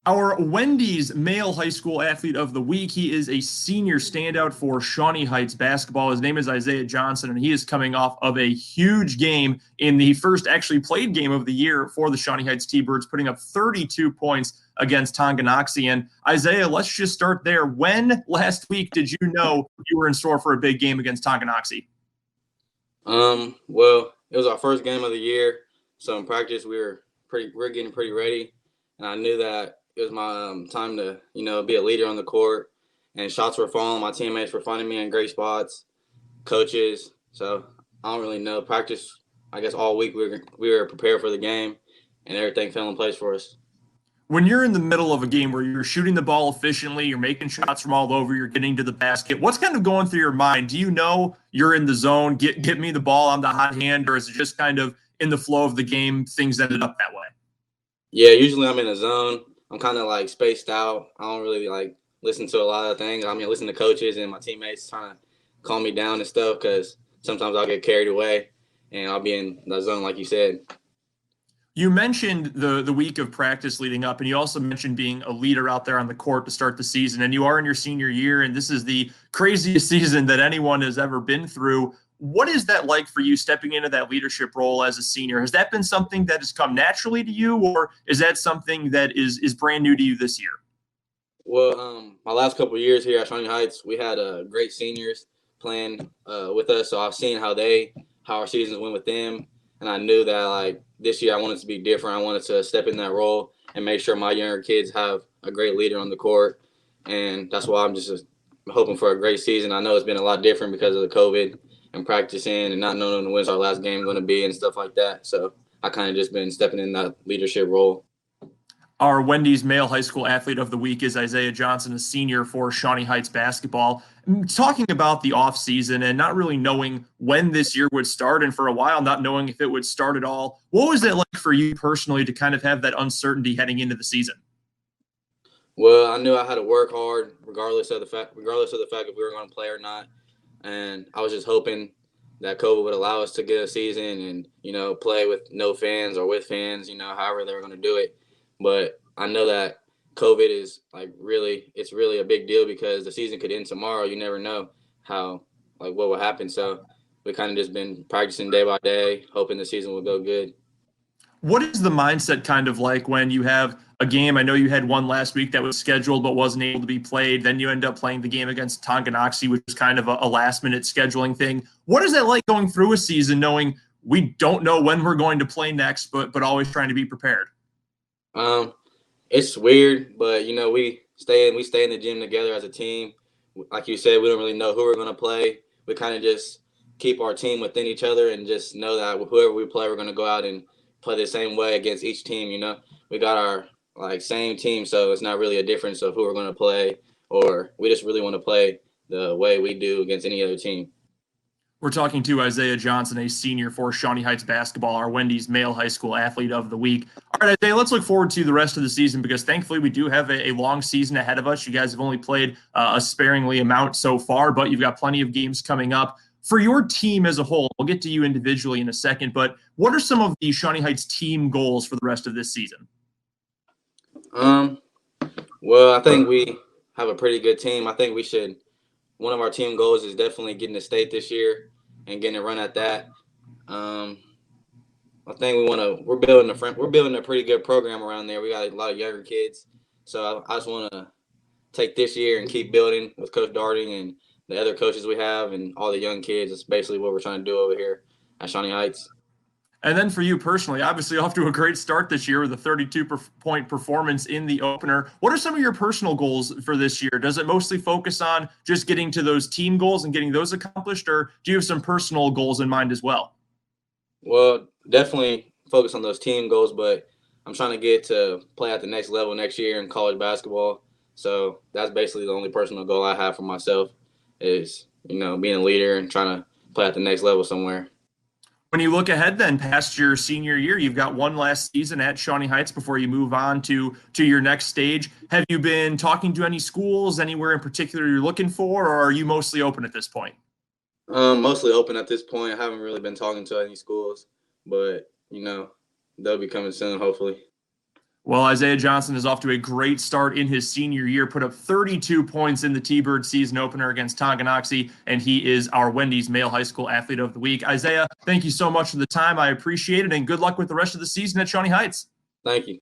Our Wendy's male high school athlete of the week. He is a senior standout for Shawnee Heights basketball. His name is Isiah Johnson, and he is coming off of a huge game in the first actually played game of the year for the Shawnee Heights T-Birds, putting up 32 points against Tonganoxie. And Isiah, let's just start there. When last week did you know you were in store for a big game against Tonganoxie? Well, it was our first game of the year, so in practice we were getting pretty ready, and I knew that it was my time to be a leader on the court, and shots were falling. My teammates were finding me in great spots, coaches. So I don't really know. Practice, I guess all week we were prepared for the game, and everything fell in place for us. When you're in the middle of a game where you're shooting the ball efficiently, you're making shots from all over, you're getting to the basket, what's kind of going through your mind? Do you know you're in the zone, get me the ball, I'm the hot hand, or is it just kind of in the flow of the game, things ended up that way? Yeah, usually I'm in a zone. I'm kind of like spaced out. I don't really like listen to a lot of things. I mean, listen to coaches and my teammates trying to calm me down and stuff because sometimes I'll get carried away and I'll be in the zone, like you said. You mentioned the week of practice leading up, and you also mentioned being a leader out there on the court to start the season. And you are in your senior year, and this is the craziest season that anyone has ever been through. What is that like for you stepping into that leadership role as a senior? Has that been something that has come naturally to you, or is that something that is brand new to you this year? Well, my last couple of years here at Shawnee Heights, we had great seniors playing with us, so I've seen how our seasons went with them, and I knew that like this year I wanted to be different. I wanted to step in that role and make sure my younger kids have a great leader on the court, and that's why I'm just hoping for a great season. I know it's been a lot different because of the COVID and practicing and not knowing when's our last game going to be and stuff like that. So I kind of just been stepping in that leadership role. Our Wendy's male high school athlete of the week is Isiah Johnson, a senior for Shawnee Heights basketball. Talking about the offseason and not really knowing when this year would start, and for a while not knowing if it would start at all, what was it like for you personally to kind of have that uncertainty heading into the season? Well, I knew I had to work hard, regardless of the fact if we were going to play or not. And I was just hoping that COVID would allow us to get a season and play with no fans or with fans, however they were going to do it. But I know that COVID is it's really a big deal because the season could end tomorrow. You never know how what will happen. So we kind of just been practicing day by day, hoping the season will go good. What is the mindset kind of like when you have a game? I know you had one last week that was scheduled but wasn't able to be played. Then you end up playing the game against Tonganoxie, which is kind of a last minute scheduling thing. What is that like going through a season knowing we don't know when we're going to play next, but always trying to be prepared? Um, it's weird, but we stay in the gym together as a team. Like you said, we don't really know who we're gonna play. We kind of just keep our team within each other and just know that whoever we play, we're gonna go out and play the same way against each team. We got our same team, so it's not really a difference of who we're gonna play, or we just really want to play the way we do against any other team. We're talking to Isiah Johnson, a senior for Shawnee Heights basketball, our Wendy's male high school athlete of the week. All right, Isiah, let's look forward to the rest of the season because thankfully we do have a long season ahead of us. You guys have only played a sparingly amount so far, but you've got plenty of games coming up. For your team as a whole, we'll get to you individually in a second, but what are some of the Shawnee Heights team goals for the rest of this season? Um, well, I think we have a pretty good team. I think we should. One of our team goals is definitely getting to state this year and getting a run at that. Um, I think we want to. We're building a pretty good program around there. We got a lot of younger kids, so I just want to take this year and keep building with Coach Darting and the other coaches we have and all the young kids. It's basically what we're trying to do over here at Shawnee Heights. And then for you personally, obviously off to a great start this year with a 32-point performance in the opener. What are some of your personal goals for this year? Does it mostly focus on just getting to those team goals and getting those accomplished, or do you have some personal goals in mind as well? Well, definitely focus on those team goals, but I'm trying to get to play at the next level next year in college basketball. So that's basically the only personal goal I have for myself is, being a leader and trying to play at the next level somewhere. When you look ahead then past your senior year, you've got one last season at Shawnee Heights before you move on to your next stage. Have you been talking to any schools, anywhere in particular you're looking for, or are you mostly open at this point? Mostly open at this point. I haven't really been talking to any schools, but they'll be coming soon, hopefully. Well, Isiah Johnson is off to a great start in his senior year, put up 32 points in the T-Bird season opener against Tonganoxie, and he is our Wendy's Male High School Athlete of the Week. Isiah, thank you so much for the time. I appreciate it, and good luck with the rest of the season at Shawnee Heights. Thank you.